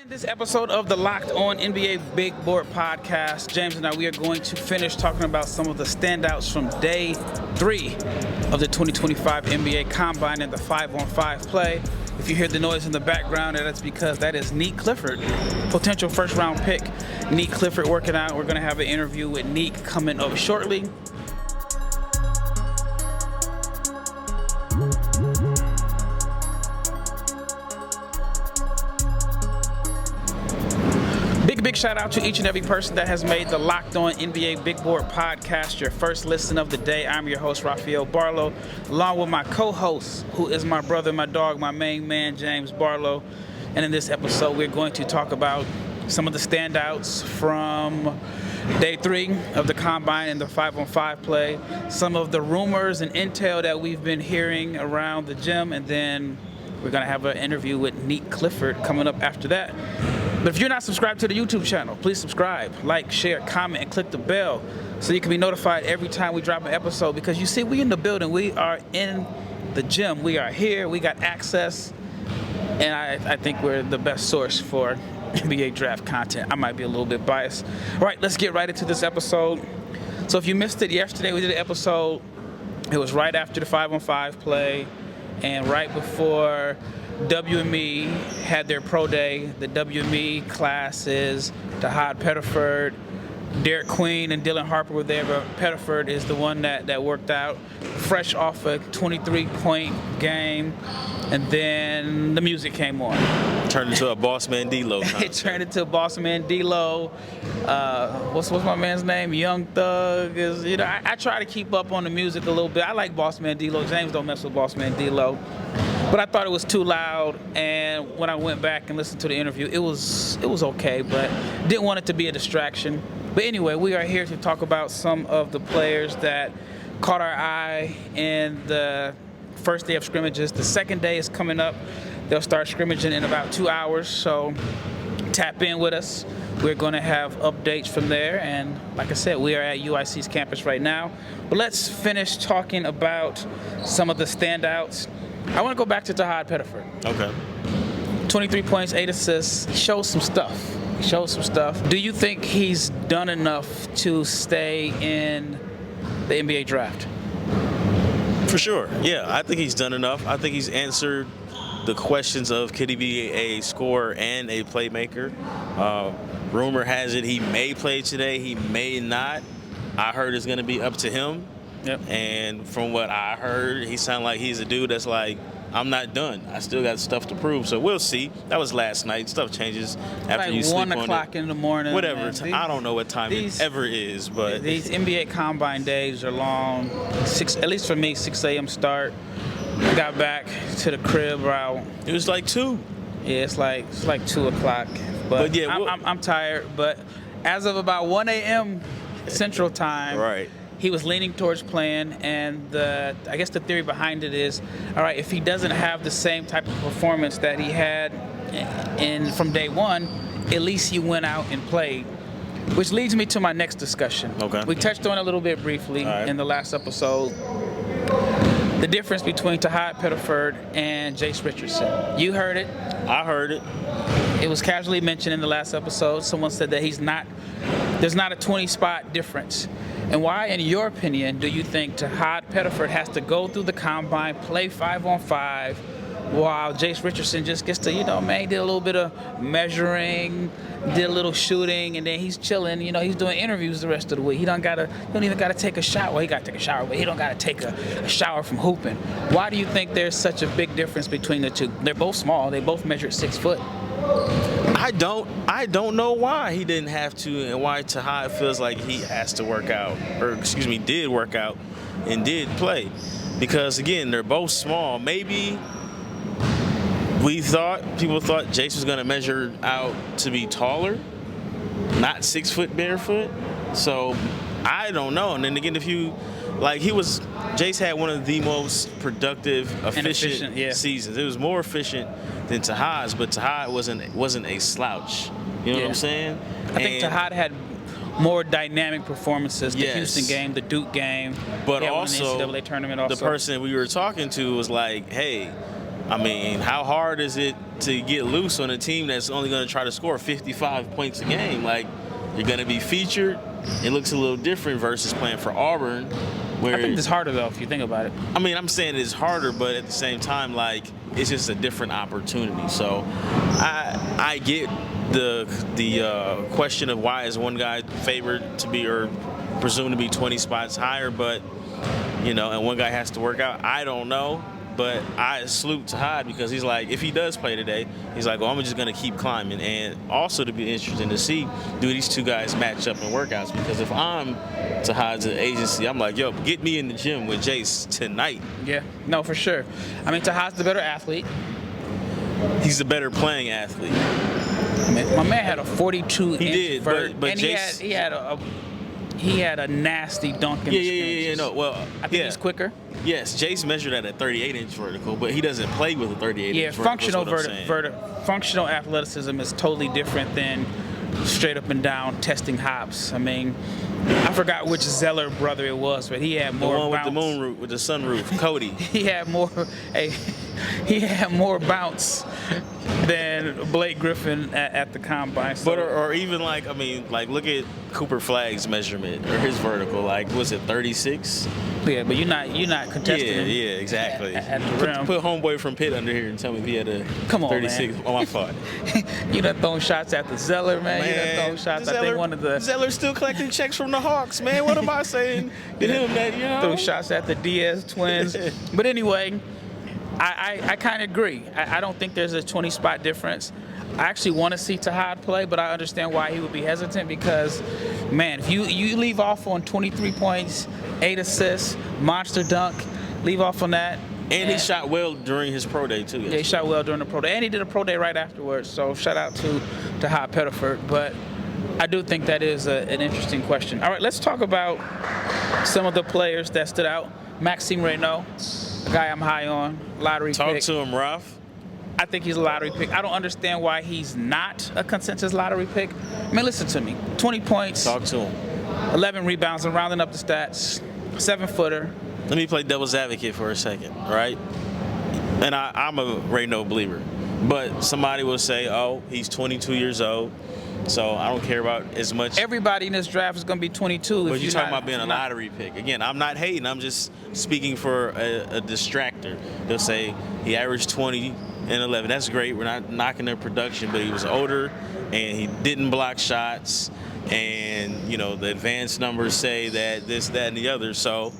In this episode of the Locked On NBA Big Board Podcast, James and I, we are going to finish talking about some of the standouts from day 3 of the 2025 NBA Combine and the 5-on-5 play. If you hear the noise in the background, that's because that is Neek Clifford, potential first-round pick. Neek Clifford working out. We're going to have an interview with Neek coming up shortly. Big shout out to each and every person that has made the Locked On NBA Big Board Podcast your first listen of the day. I'm your host, Rafael Barlowe, along with my co-host, who is my brother, my dog, my main man, James Barlowe. And in this episode, we're going to talk about some of the standouts from day 3 of the Combine and the 5-on-5 play, some of the rumors and intel that we've been hearing around the gym, and then we're going to have an interview with Neek Clifford coming up after that. But if you're not subscribed to the YouTube channel, please subscribe, like, share, comment, and click the bell so you can be notified every time we drop an episode. Because you see, we in the building. We are in the gym. We are here. We got access. And I think we're the best source for NBA draft content. I might be a little bit biased. All right, let's get right into this episode. So if you missed it yesterday, we did an episode. It was right after the 5-on-5 play and right before WME had their pro day. The WME classes, Tahaad Pettiford, Derek Queen, and Dylan Harper were there, but Pettiford is the one that worked out, fresh off a 23-point game, and then the music came on. Turned into a Boss Man D-Lo. It turned into a Boss Man D-Lo. What's my man's name? Young Thug. I try to keep up on the music a little bit. I like Boss Man D-Lo. James don't mess with Boss Man D-Lo. But I thought it was too loud, and when I went back and listened to the interview, it was okay, but didn't want it to be a distraction. But anyway, we are here to talk about some of the players that caught our eye in the first day of scrimmages. The second day is coming up. They'll start scrimmaging in about 2 hours, so tap in with us. We're going to have updates from there, and like I said, we are at UIC's campus right now. But let's finish talking about some of the standouts. I want to go back to Tahaad Pettiford. Okay. 23 points, 8 assists. He showed some stuff. Do you think he's done enough to stay in the NBA draft? For sure. Yeah, I think he's done enough. I think he's answered the questions of could he be a scorer and a playmaker. Rumor has it he may play today. He may not. I heard it's going to be up to him. Yep. And from what I heard, he sounded like he's a dude that's like, I'm not done. I still got stuff to prove. So we'll see. That was last night. Stuff changes after you sleep on it. 1 o'clock in the morning. Whatever. I don't know what time it ever is, but these NBA Combine days are long. At least for me, 6 a.m. start. I got back to the crib around. It was like 2. Yeah, it's like 2 o'clock. But yeah, I'm tired. But as of about 1 a.m. Central Time. Right. He was leaning towards playing, and I guess the theory behind it is, all right, if he doesn't have the same type of performance that he had from day 1, at least he went out and played. Which leads me to my next discussion. Okay. We touched on it a little bit briefly in the last episode. The difference between Tahaad Pettiford and Jase Richardson. You heard it. I heard it. It was casually mentioned in the last episode. Someone said that there's not a 20-spot difference. And why, in your opinion, do you think Tahaad Pettiford has to go through the Combine, play 5-on-5, while Jase Richardson just gets to, he did a little bit of measuring, did a little shooting, and then he's chilling. He's doing interviews the rest of the week. He don't even got to take a shower. Well, he got to take a shower, but he don't got to take a shower from hooping. Why do you think there's such a big difference between the two? They're both small. They both measure 6 foot. I don't know why he didn't have to, and why Tahaad feels like he has to work out, did work out and did play. Because again, they're both small. Maybe people thought Jase was gonna measure out to be taller, not 6 foot barefoot. So I don't know. And then again, Jase had one of the most productive, efficient seasons. It was more efficient than Tahaad's, but Tahaad wasn't a slouch. You know what I'm saying? I think Tahaad had more dynamic performances. The Houston game, the Duke game, but also the NCAA tournament. Also, the person we were talking to was like, "Hey, I mean, how hard is it to get loose on a team that's only going to try to score 55 points a game? Like, you're going to be featured. It looks a little different versus playing for Auburn. Where, I think it's harder, though, if you think about it. I mean, I'm saying it's harder, but at the same time, like, it's just a different opportunity. So I get the question of why is one guy favored to be or presumed to be 20 spots higher, but, you know, and one guy has to work out. I don't know. But I salute Tahaad because he's like, if he does play today, he's like, well, I'm just going to keep climbing. And also to be interesting to see, do these two guys match up in workouts? Because if I'm Tahaad's agency, I'm like, yo, get me in the gym with Jase tonight. Yeah, no, for sure. I mean, Tahaad's the better athlete. He's the better playing athlete. I mean, my man had a 42-inch vert, but and Jase, he had a nasty dunk in the scrimmages. Yeah. No, well, I think he's quicker. Yes, Jase measured at a 38-inch vertical, but he doesn't play with a 38-inch vertical. Functional athleticism is totally different than straight up and down testing hops. I mean, I forgot which Zeller brother it was, but he had more bounce. The one with the moonroof, with the sunroof, Cody. He had more bounce than Blake Griffin at the combine. So. But or even like, I mean, like look at Cooper Flagg's measurement or his vertical. Like, was it 36? Yeah, but you're not contesting. Yeah, exactly. At the rim. Put homeboy from Pitt under here and tell me if he had a 36. Man. Oh, my fault. You done thrown shots at the Zeller, man. You done thrown shots. I think one of the Zeller's still collecting checks from the Hawks, man. What am I saying to him that, you know? Threw shots at the Diaz twins. But anyway, I kind of agree. I don't think there's a 20-spot difference. I actually want to see Tahaad play, but I understand why he would be hesitant because, man, if you leave off on 23 points, 8 assists, monster dunk, leave off on that. And he shot well during his pro day, too. Yeah, he shot well during the pro day. And he did a pro day right afterwards, so shout out to Tahaad Pettiford. But I do think that is an interesting question. All right, let's talk about some of the players that stood out. Maxime Raynaud, a guy I'm high on, lottery pick. Talk to him, Ralph. I think he's a lottery pick. I don't understand why he's not a consensus lottery pick. I mean, listen to me. 20 points. Talk to him. 11 rebounds. I'm rounding up the stats. 7-footer. Let me play devil's advocate for a second, right? And I'm a Raynaud believer. But somebody will say, oh, he's 22 years old, so I don't care about as much. Everybody in this draft is going to be 22. But you're talking about being a lottery pick. Again, I'm not hating. I'm just speaking for a distractor. They'll say he averaged 20 and 11. That's great. We're not knocking their production, but he was older and he didn't block shots. And, you know, the advanced numbers say that this, that, and the other. So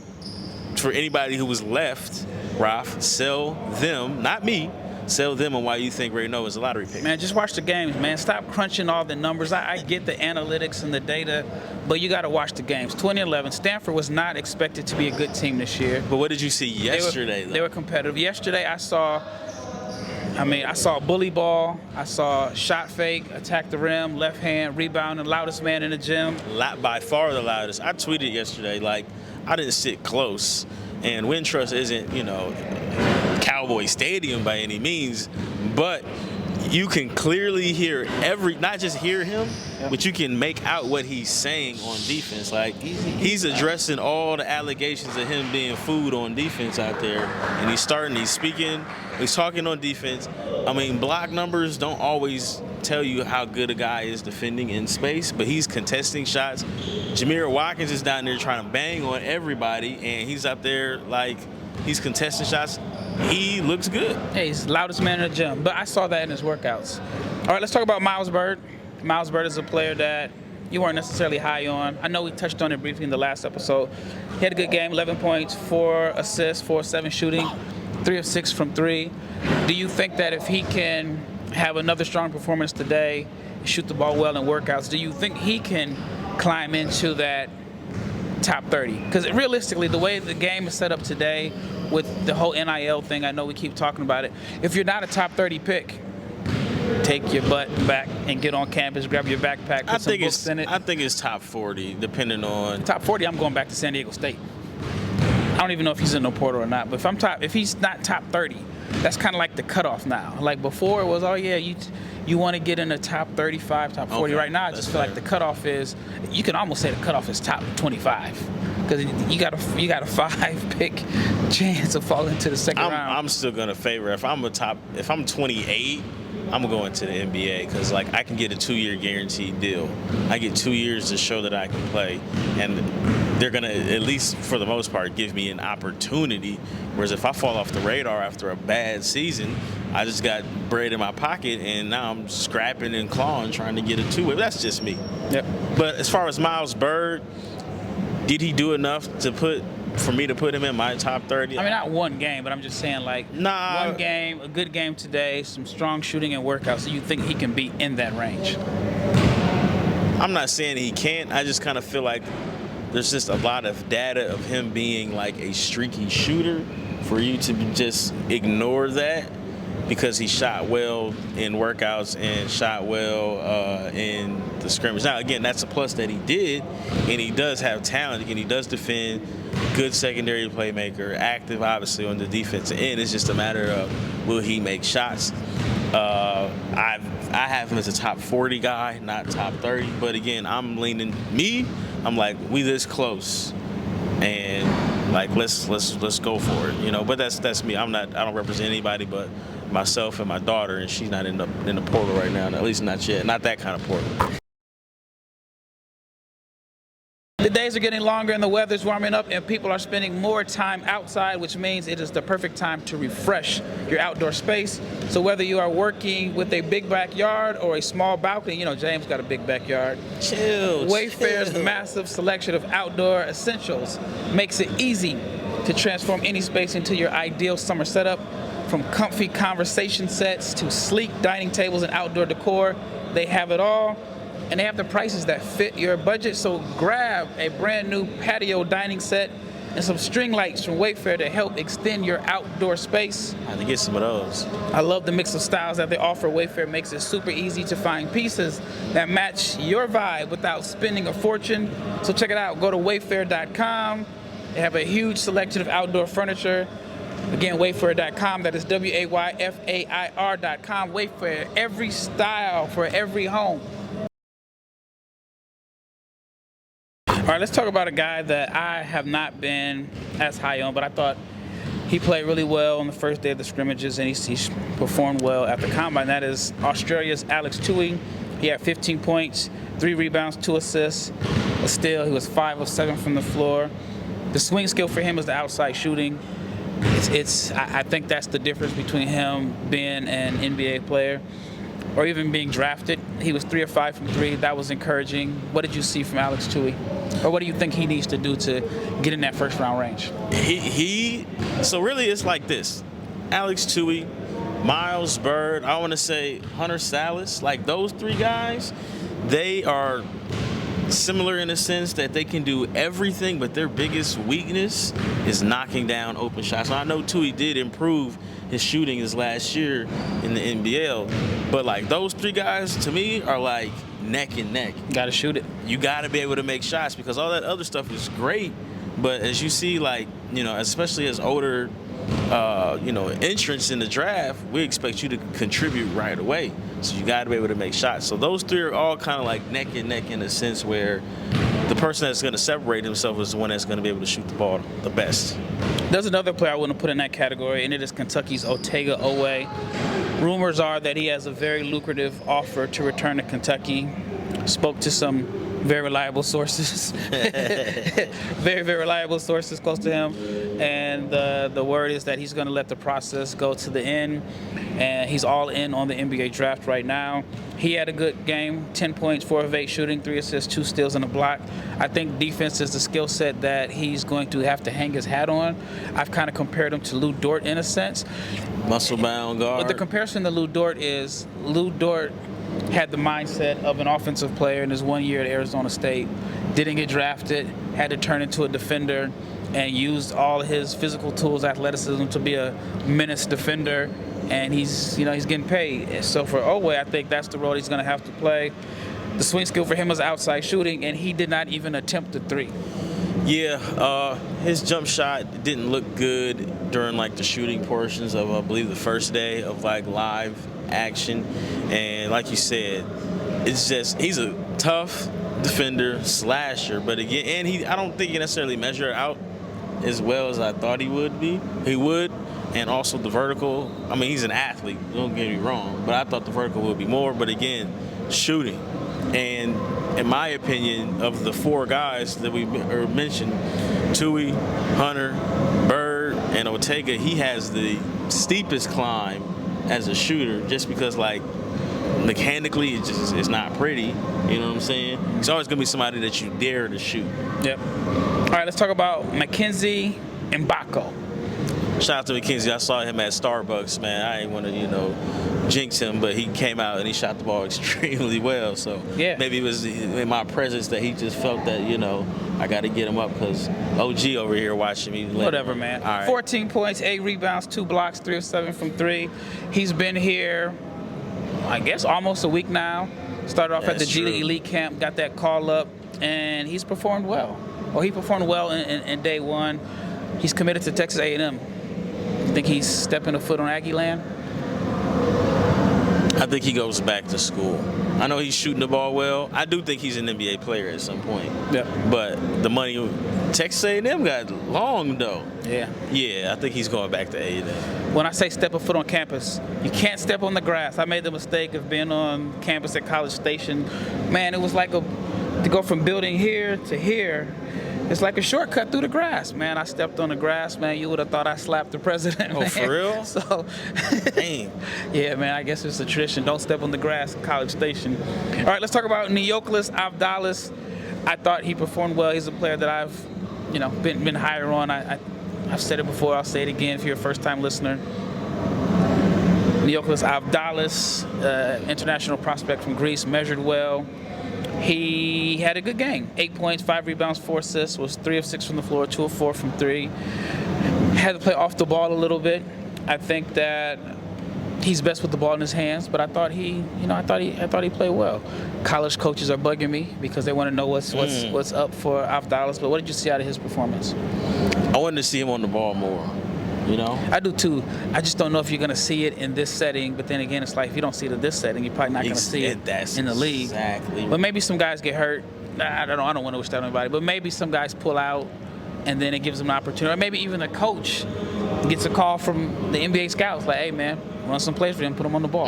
for anybody who was left, Raf, sell them, not me, sell them on why you think Raynaud is a lottery pick. Man, just watch the games, man. Stop crunching all the numbers. I get the analytics and the data, but you got to watch the games. 2011, Stanford was not expected to be a good team this year. But what did you see yesterday, They were competitive. Yesterday, I saw bully ball. I saw shot fake, attack the rim, left hand, rebound, and loudest man in the gym. By far the loudest. I tweeted yesterday, like, I didn't sit close. And Wintrust isn't, you know, Cowboy Stadium by any means, but you can clearly hear not just hear him, but you can make out what he's saying on defense. Like, he's addressing all the allegations of him being food on defense out there, and he's speaking, he's talking on defense. I mean, block numbers don't always tell you how good a guy is defending in space, but he's contesting shots. Jamir Watkins is down there trying to bang on everybody, and he's out there like he's contesting shots. He looks good. Hey, he's the loudest man in the gym. But I saw that in his workouts. All right, let's talk about Myles Byrd. Myles Byrd is a player that you weren't necessarily high on. I know we touched on it briefly in the last episode. He had a good game, 11 points, 4 assists, 4-7 shooting, 3 of 6 from 3. Do you think that if he can have another strong performance today, shoot the ball well in workouts, do you think he can climb into that top 30? Because realistically, the way the game is set up today with the whole NIL thing, I know we keep talking about it. If you're not a top 30 pick, take your butt back and get on campus, grab your backpack, put some books in it. I think it's top 40, depending on... Top 40, I'm going back to San Diego State. I don't even know if he's in the portal or not, but if he's not top 30, that's kind of like the cutoff now. Like before, it was, oh yeah, you want to get in the top 35, top 40. Okay, right now, I just feel like the cutoff is, you can almost say the cutoff is top 25. Because you got a 5 pick chance of falling into the second round? I'm still gonna favor. If I'm 28, I'm gonna go into the NBA because like I can get a 2-year guaranteed deal. I get 2 years to show that I can play, and they're gonna, at least for the most part, give me an opportunity. Whereas if I fall off the radar after a bad season, I just got bread in my pocket, and now I'm scrapping and clawing trying to get a 2-way. That's just me. Yep. But as far as Myles Byrd, did he do enough for me to put him in my top 30? I mean, not one game, but I'm just saying, like, one game, a good game today, some strong shooting and workouts, so you think he can be in that range? I'm not saying he can't. I just kind of feel like there's just a lot of data of him being like a streaky shooter for you to just ignore that, because he shot well in workouts and shot well in the scrimmage. Now, again, that's a plus that he did, and he does have talent, and he does defend, good secondary playmaker, active, obviously, on the defensive end. It's just a matter of, will he make shots? I have him as a top 40 guy, not top 30, but again, I'm like, we this close, and like, let's go for it, you know. But that's me. I don't represent anybody but myself and my daughter, and she's not in the portal right now, at least not yet. Not that kind of portal. The days are getting longer and the weather's warming up and people are spending more time outside, which means it is the perfect time to refresh your outdoor space. So whether you are working with a big backyard or a small balcony, you know, James got a big backyard. Wayfair's massive selection of outdoor essentials makes it easy to transform any space into your ideal summer setup. From comfy conversation sets to sleek dining tables and outdoor decor, they have it all. And they have the prices that fit your budget. So grab a brand new patio dining set and some string lights from Wayfair to help extend your outdoor space. I have to get some of those. I love the mix of styles that they offer. Wayfair makes it super easy to find pieces that match your vibe without spending a fortune. So check it out. Go to wayfair.com. They have a huge selection of outdoor furniture. Again, wayfair.com. That is WAYFAIR.com. Wayfair, every style for every home. All right, let's talk about a guy that I have not been as high on, but I thought he played really well on the first day of the scrimmages, and he performed well at the combine. That is Australia's Alex Toohey. He had 15 points, 3 rebounds, 2 assists. But still, he was 5 of 7 from the floor. The swing skill for him is the outside shooting. I think that's the difference between him being an NBA player or even being drafted. He was 3 of 5 from 3. That was encouraging. What did you see from Alex Toohey? Or what do you think he needs to do to get in that first round range? So really it's like this. Alex Toohey, Myles Byrd, I want to say Hunter Salas, like those 3 guys, they are similar in the sense that they can do everything, but their biggest weakness is knocking down open shots. So I know Toohey did improve his shooting his last year in the NBL, but like those 3 guys to me are like neck and neck. Got to shoot it. You got to be able to make shots, because all that other stuff is great, but as you see, like, you know, especially as older entrants in the draft, we expect you to contribute right away. So you got to be able to make shots. So those 3 are all kind of like neck and neck in a sense where the person that's going to separate himself is the one that's going to be able to shoot the ball the best. There's another player I want to put in that category, and it is Kentucky's Otega Oweh. Rumors are that he has a very lucrative offer to return to Kentucky. Spoke to some very reliable sources, very reliable sources close to him, and the word is that he's going to let the process go to the end, and he's all in on the NBA draft right now. He had a good game, 10 points, 4 of 8 shooting, 3 assists, 2 steals, and a block. I think defense is the skill set that he's going to have to hang his hat on. I've kind of compared him to Lou Dort in a sense. Muscle-bound guard. But the comparison to Lou Dort is Lou Dort had the mindset of an offensive player in his 1 year at Arizona State, didn't get drafted, had to turn into a defender, and used all his physical tools, athleticism, to be a menace defender, and he's getting paid. So for Oweh, I think that's the role he's going to have to play. The swing skill for him is outside shooting, and he did not even attempt a 3. Yeah, his jump shot didn't look good during like the shooting portions of I believe the first day of like live action, and like you said, it's just he's a tough defender, slasher, but again, and I don't think he necessarily measure out as well as I thought he would. And also the vertical. I mean, he's an athlete, don't get me wrong, but I thought the vertical would be more. But again, shooting. And in my opinion, of the 4 guys that we mentioned, Toohey, Hunter, Byrd, and Otega, he has the steepest climb as a shooter, just because, like, mechanically it's not pretty. You know what I'm saying? It's always going to be somebody that you dare to shoot. Yep. All right, let's talk about McKenzie Mgbako. Shout out to McKenzie. I saw him at Starbucks, man. I didn't want to, jinx him, but he came out and he shot the ball extremely well. So maybe it was in my presence that he just felt that, I got to get him up because OG over here watching me. Whatever, man. All right. 14 points, 8 rebounds, 2 blocks, 3 of 7 from 3. He's been here, I guess, almost a week now. Started off at the G League Elite Camp, got that call up, and he's performed well. He performed well in day 1. He's committed to Texas A&M. Think he's stepping a foot on Aggie land? I think he goes back to school. I know he's shooting the ball well. I do think he's an NBA player at some point. Yeah. But the money, Texas A&M got long though. Yeah. Yeah, I think he's going back to A&M. When I say step a foot on campus, you can't step on the grass. I made the mistake of being on campus at College Station. Man, it was like to go from building here to here. It's like a shortcut through the grass, man. I stepped on the grass, man. You would have thought I slapped the president. Oh, man. for real? So, dang. Yeah, man. I guess it's a tradition. Don't step on the grass at College Station. All right, let's talk about Neoklis Avdalas. I thought he performed well. He's a player that I've, been higher on. I've said it before. I'll say it again if you're a first-time listener. Neoklis Avdalas, international prospect from Greece, measured well. He had a good game. 8 points, 5 rebounds, 4 assists, was 3 of 6 from the floor, 2 of 4 from 3. Had to play off the ball a little bit. I think that he's best with the ball in his hands, but I thought he played well. College coaches are bugging me because they want to know what's up for Avdalas. But what did you see out of his performance? I wanted to see him on the ball more. I do too. I just don't know if you're going to see it in this setting. But then again, it's like if you don't see it in this setting, you're probably not going to see it in the league. Exactly. But maybe some guys get hurt. I don't know. I don't want to wish that on anybody. But maybe some guys pull out, and then it gives them an opportunity. Or maybe even a coach gets a call from the NBA scouts like, "Hey, man, run some plays for him, put him on the ball."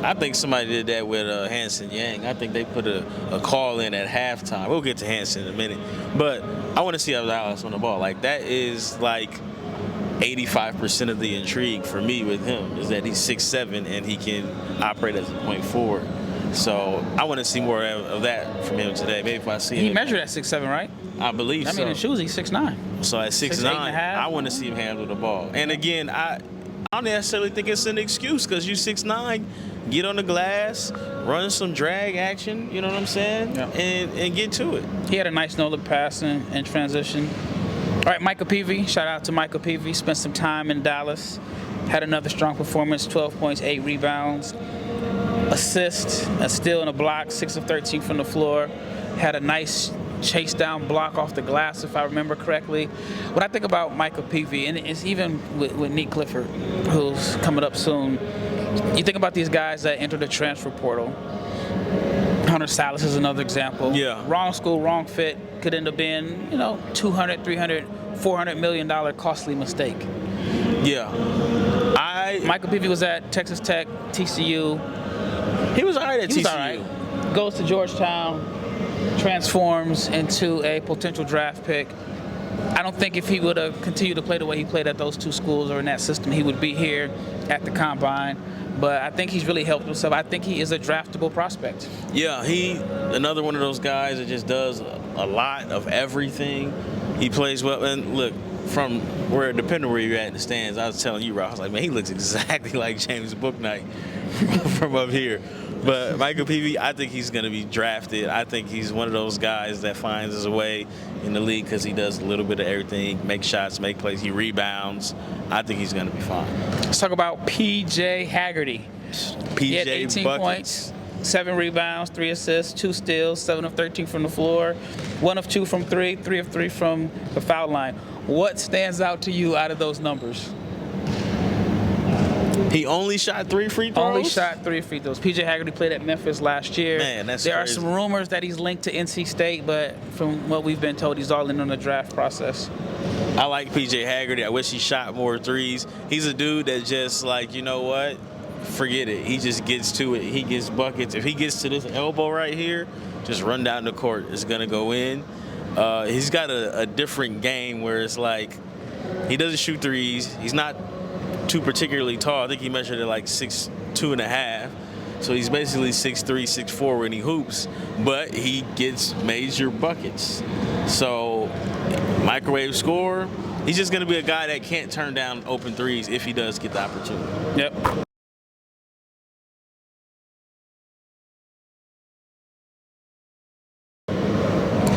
I think somebody did that with Hansen Yang. I think they put a call in at halftime. We'll get to Hansen in a minute. But I want to see Avdalas on the ball. Like, that is like 85% of the intrigue for me with him is that he's 6'7" and he can operate as a point forward. So I want to see more of that from him today. Maybe if I see him. He measured at 6'7", right? I believe so. I mean, in shoes, he's 6'9". So at 6'9", I want to see him handle the ball. And again, I don't necessarily think it's an excuse because you 6'9", get on the glass, run some drag action, you know what I'm saying, and get to it. He had a nice no-look pass in transition. All right, Michael Peavey. Shout out to Michael Peavey. Spent some time in Dallas. Had another strong performance, 12 points, 8 rebounds. Assist, a steal and a block, 6 of 13 from the floor. Had a nice chase down block off the glass, if I remember correctly. What I think about Michael Peavey, and it's even with Nick Clifford, who's coming up soon, you think about these guys that enter the transfer portal. Hunter Salas is another example. Yeah. Wrong school, wrong fit. Could end up being, $200, $300, $400 million costly mistake. Yeah. Michael Peavey was at Texas Tech, TCU. He was all right at TCU. He was all right. Goes to Georgetown, transforms into a potential draft pick. I don't think if he would have continued to play the way he played at those two schools or in that system, he would be here at the Combine. But I think he's really helped himself. I think he is a draftable prospect. Yeah, another one of those guys that just does a lot of everything. He plays well. And look, from depending where you're at in the stands, I was telling you, Rob, I was like, man, he looks exactly like James Bouknight from up here. But Michael Peavey, I think he's going to be drafted. I think he's one of those guys that finds his way in the league because he does a little bit of everything, make shots, make plays, he rebounds. I think he's going to be fine. Let's talk about P.J. Hagerty. He had 18 points, 7 rebounds, 3 assists, 2 steals, 7 of 13 from the floor, 1 of 2 from 3, 3 of 3 from the foul line. What stands out to you out of those numbers? He only shot 3 free throws? Only shot 3 free throws. PJ Hagerty played at Memphis last year. Man, that's There crazy. are some rumors that he's linked to NC State, but from what we've been told, he's all in on the draft process. I like PJ Hagerty. I wish he shot more threes. He's a dude that just like, you know what? Forget it. He just gets to it. He gets buckets. If he gets to this elbow right here, just run down the court. It's going to go in. He's got a different game where it's like he doesn't shoot threes. He's not too particularly tall. I think he measured at like 6'2.5". So he's basically 6'3", 6'4" when he hoops, but he gets major buckets. So microwave score, he's just going to be a guy that can't turn down open threes if he does get the opportunity. Yep.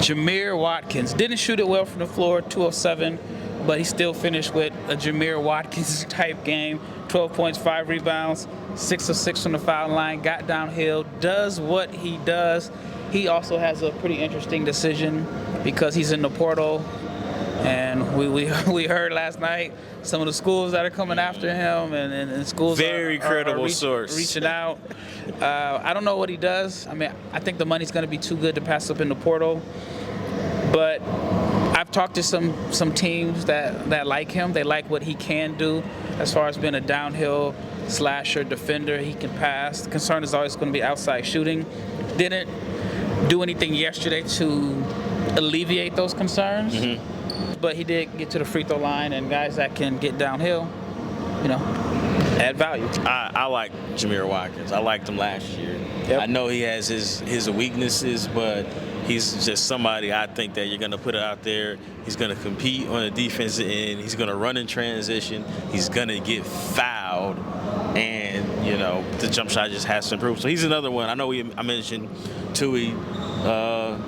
Jamir Watkins didn't shoot it well from the floor, 207, but he still finished with a Jamir Watkins type game. 12 points, 5 rebounds, 6 of 6 from the foul line, got downhill, does what he does. He also has a pretty interesting decision because he's in the portal, and we heard last night some of the schools that are coming after him, and schools very credible source reaching out. I don't know what he does. I mean, I think the money's going to be too good to pass up in the portal, but I've talked to some teams that like him. They like what he can do as far as being a downhill slasher, defender. He can pass. The concern is always going to be outside shooting. Didn't do anything yesterday to alleviate those concerns, but he did get to the free throw line, and guys that can get downhill, add value. I like Jamir Watkins. I liked him last year. Yep. I know he has his weaknesses, but he's just somebody I think that you're going to put out there. He's going to compete on the defensive end. He's going to run in transition. He's going to get fouled. And, the jump shot just has to improve. So he's another one. I know I mentioned Toohey,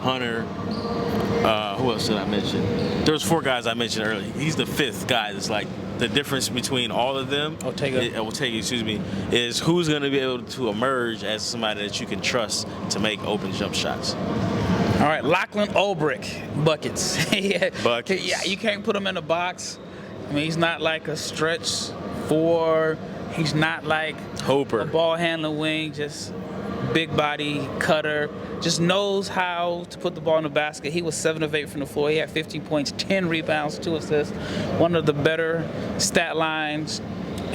Hunter. Who else did I mention? There was 4 guys I mentioned earlier. He's the 5th guy. It's like the difference between all of them, Otega, is who's going to be able to emerge as somebody that you can trust to make open jump shots. All right, Lachlan Olbrich, buckets. Buckets. Yeah, you can't put him in a box. I mean, he's not like a stretch 4. He's not like Hooper, a ball handling wing, just big body cutter. Just knows how to put the ball in the basket. He was 7 of 8 from the floor. He had 15 points, 10 rebounds, 2 assists. One of the better stat lines.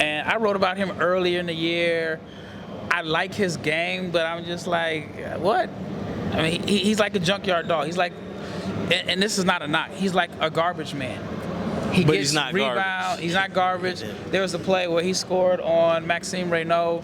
And I wrote about him earlier in the year. I like his game, but I'm just like, what? I mean, he's like a junkyard dog. He's like, and this is not a knock, he's like a garbage man. He but gets he's not rebound. garbage. He's not garbage. There was a play where he scored on Maxime Raynaud,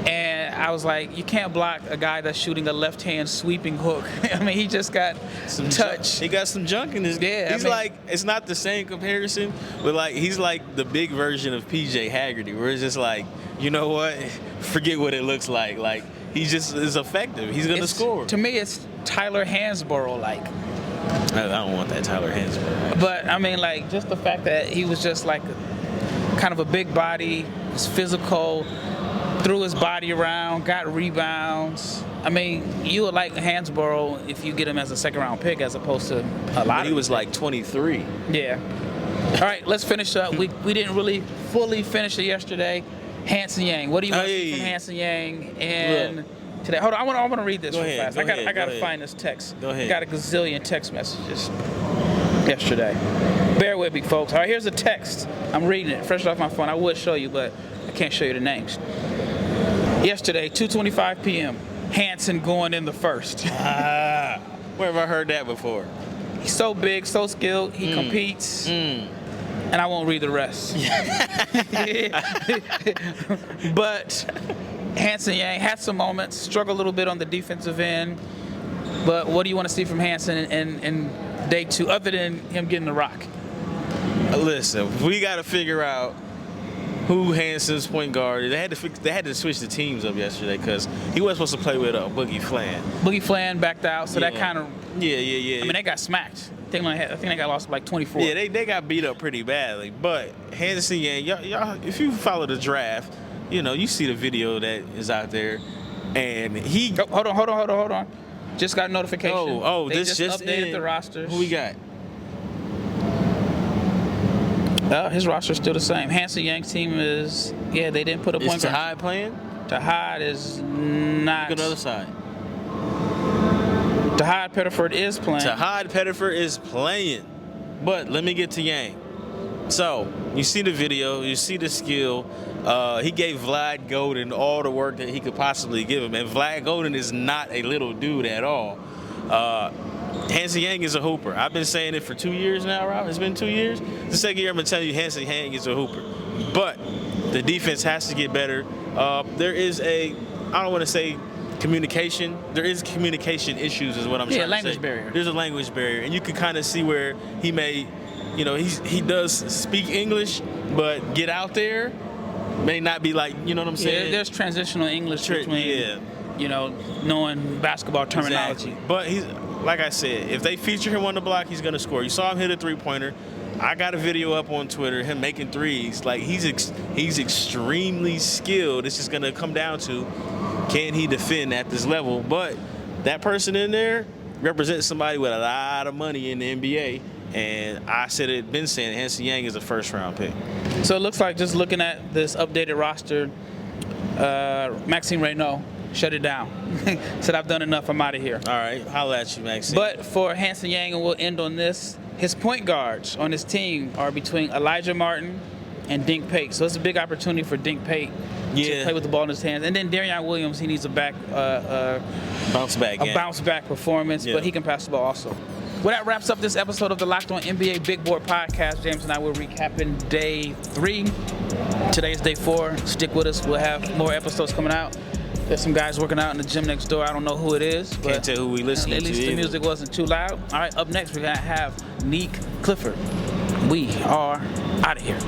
and I was like, you can't block a guy that's shooting a left-hand sweeping hook. I mean, he just got some touch. He got some junk in his game. He's like, it's not the same comparison, but like he's like the big version of PJ Hagerty, where it's just like, you know what? Forget what it looks like. Like, he just is effective. He's going to score. To me, it's Tyler Hansborough-like. I don't want that Tyler Hansborough. But, I mean, like, just the fact that he was just like kind of a big body, was physical, threw his body around, got rebounds. I mean, you would like Hansborough if you get him as a second-round pick as opposed to a lot. But he was like 23. Yeah. All right, let's finish up. We didn't really fully finish it yesterday. Hansen Yang. What do you want to see from Hansen Yang and today? Hold on, I want to read this real fast. I got to find this text. Go ahead. I got a gazillion text messages yesterday. Bear with me, folks. All right, here's a text. I'm reading it fresh off my phone. I would show you, but I can't show you the names. Yesterday, 2:25 p.m. Hansen going in the first. Where have I heard that before? He's so big, so skilled. He competes. And I won't read the rest. But Hansen Yang had some moments, struggled a little bit on the defensive end. But what do you want to see from Hansen in day 2, other than him getting the rock? Listen, we got to figure out who Hansen's point guard is. They had to switch the teams up yesterday because he wasn't supposed to play with Boogie Flan. Boogie Flan backed out, so that kind of. Yeah. I mean, they got smacked. I think they got lost by like 24. Yeah, they got beat up pretty badly. But Hansen Yang, y'all, if you follow the draft, you see the video that is out there, and he. Oh, hold on. Just got a notification. Oh, they this just updated the rosters. Who we got? His roster's still the same. Hansen Yang's team is Yeah, they didn't put a point Is guard. Tahaad playing? Tahaad is not. Look at the other side. Tahaad Pettiford is playing. Tahaad Pettiford is playing. But let me get to Yang. So, you see the video, you see the skill. He gave Vlad Golden all the work that he could possibly give him. And Vlad Golden is not a little dude at all. Hansen Yang is a hooper. I've been saying it for 2 years now, Rob. It's been 2 years. The second year I'm going to tell you Hansen Yang is a hooper. But the defense has to get better. There is I don't want to say communication. There is communication issues is what I'm trying to say. Yeah, language barrier. There's a language barrier. And you can kind of see where he may, he does speak English, but get out there may not be like, you know what I'm saying? Yeah, there's transitional English between, knowing basketball terminology. Exactly. But he's, like I said, if they feature him on the block, he's going to score. You saw him hit a three-pointer. I got a video up on Twitter, him making threes. Like, he's extremely skilled. It's just going to come down to, can he defend at this level? But that person in there represents somebody with a lot of money in the NBA. And I been saying Hansen Yang is a first-round pick. So it looks like, just looking at this updated roster, Maxime Raynaud shut it down. Said, I've done enough, I'm out of here. All right, holla at you, Maxime. But for Hansen Yang, and we'll end on this, his point guards on his team are between Elijah Martin and Dink Pate. So it's a big opportunity for Dink Pate to play with the ball in his hands. And then Darion Williams, he needs a bounce back performance, but he can pass the ball also. Well, that wraps up this episode of the Locked On NBA Big Board Podcast. James and I will recapping day 3. Today's day 4. Stick with us. We'll have more episodes coming out. There's some guys working out in the gym next door. I don't know who it is. But can't tell who we listening to. At least the music wasn't too loud. All right, up next we're going to have Neek Clifford. We are out of here.